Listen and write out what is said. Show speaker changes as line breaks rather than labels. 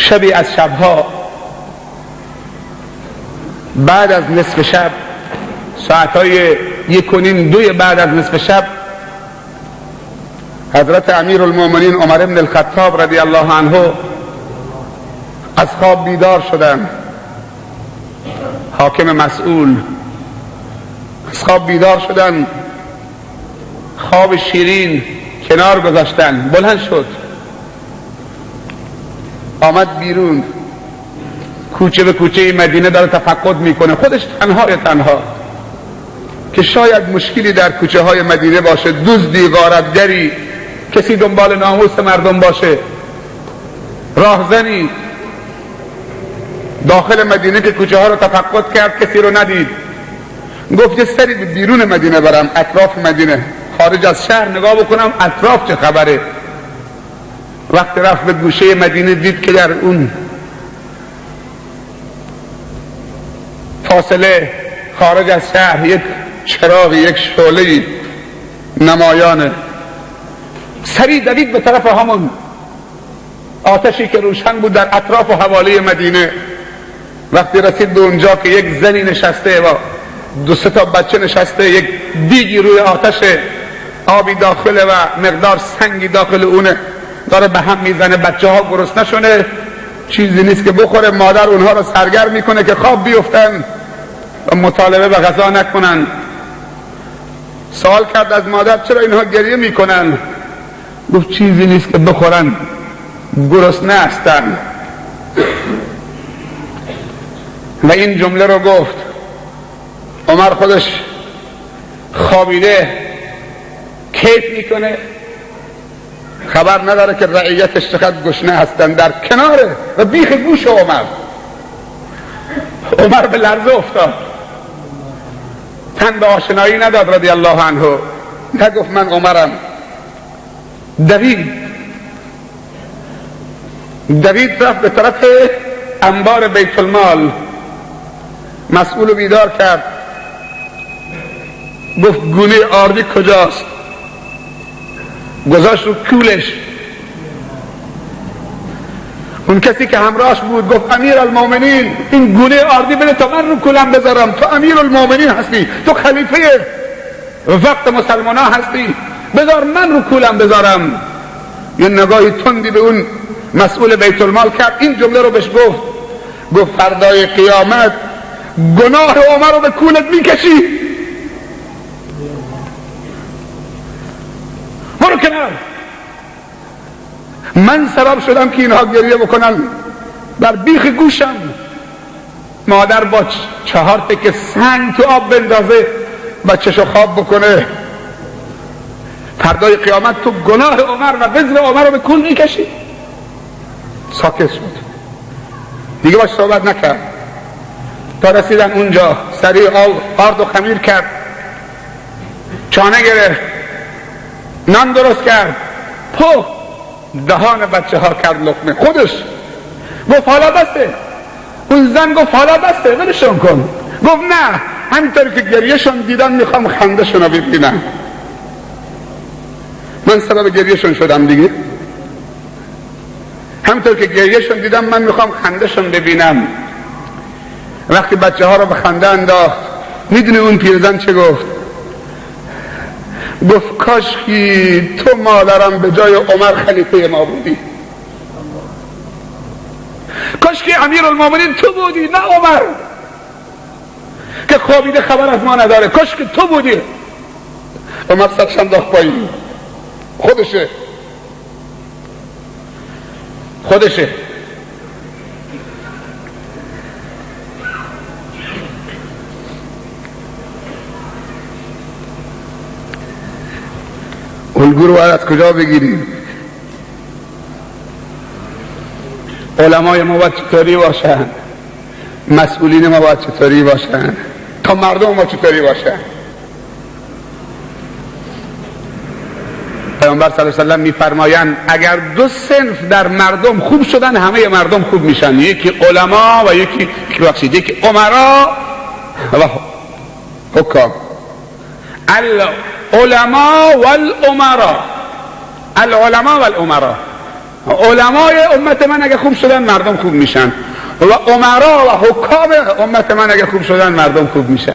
شبی از شبها بعد از نصف شب، ساعتهای 1:30 بعد از نصف شب، حضرت امیرالمومنین عمر بن الخطاب رضی الله عنه از خواب بیدار شدند. حاکم مسئول از خواب بیدار شدند، خواب شیرین کنار گذاشتن. بلند شد، آمد بیرون، کوچه به کوچه مدینه داره تفقد میکنه، خودش تنها که شاید مشکلی در کوچه های مدینه باشه، دزدی، غارتگری، کسی دنبال ناموس مردم باشه، راهزنی. داخل مدینه که کوچه ها رو تفقد کرد کسی رو ندید. گفت یه سری به بیرون مدینه برم، اطراف مدینه، خارج از شهر نگاه بکنم اطراف چه خبره. وقتی رفت به گوشه مدینه دید که در اون فاصله خارج از شهر یک چراغی، یک شعله‌ای نمایانه. سریع دوید به طرف همون آتشی که روشن بود در اطراف و حوالی مدینه. وقتی رسید به اونجا که یک زنی نشسته و 2-3 تا بچه نشسته، یک دیگی روی آتش، آبی داخله و مقدار سنگی داخل اونه، داره به هم میزنه. بچه ها گرسنه‌شونه، چیزی نیست که بخوره. مادر اونها رو سرگرم میکنه که خواب بیفتن و مطالبه به غذا نکنن. سوال کرد از مادر چرا اینها گریه میکنن؟ گفت چیزی نیست که بخورن، گرسنه هستن. و این جمله رو گفت. عمر خودش خوابیده کیف میکنه، خبر نداره که رعیتش چقدر گشنه هستن، در کناره و بیخ گوش عمر به لرزه افتاد، تن به آشنایی نداد رضی الله عنه. نگفت من عمرم. دوید رفت به طرف انبار بیت المال، مسئول بیدار کرد. گفت گونه آردی کجاست؟ گذاشت رو کولش. اون کسی که همراهش بود گفت امیرالمومنین این گونه آردی بده تا من رو کولم بذارم، تو امیرالمومنین هستی، تو خلیفه وقت مسلمان ها هستی، بذار من رو کولم بذارم. یه نگاهی تندی به اون مسئول بیت المال کرد، این جمله رو بهش گفت فردای قیامت گناه عمر رو به کولت میکشی، برو کنار. من سبب شدم که اینها گریه بکنن، بر بیخ گوشم. مادر با 4 تکه سنگ تو آب بندازه بچه‌شو خواب بکنه. فردای قیامت تو گناه عمر و وزر عمر رو به کول میکشی. ساکت شد، دیگه باش صحبت نکرد. تا رسیدن اونجا سریع آرد و خمیر کرد، چانه گرفت، نان درست کرد، دهان بچه ها کرد لقمه. خودش گفت حالا بسته. اون زن گفت حالا بسته، ولشون کن. گفت نه، همینطور که گریهشون دیدم میخوام خندهشون رو ببینم. من سبب گریهشون شدم دیگه. همینطور که گریهشون دیدم من میخوام خندهشون ببینم. وقتی بچه ها رو به خنده انداخت، میدونی اون پیرزن چه گفت؟ گفت کاشکی تو مادرم به جای عمر خلیفه ما بودی، کاشکی امیرالمومنین تو بودی نه عمر که خوابیده خبر از ما نداره، کاشکی تو بودی. عمر سرش انداخت پایین. خودشه. الگو رو از کجا بگیریم؟ علمای ما باید چطوری باشن؟ مسئولین ما باید چطوری باشن؟ تا مردم ما چطوری باشن؟ پیامبر صلی الله علیه و سلم میفرمایند اگر 2 صنف در مردم خوب شدن همه مردم خوب میشن، یکی علما و یکی امرا و حکام. العلماء والامرا علمای امت من اگه خوب شدن مردم خوب میشن و امرا و حکام امت من اگه خوب شدن مردم خوب میشن.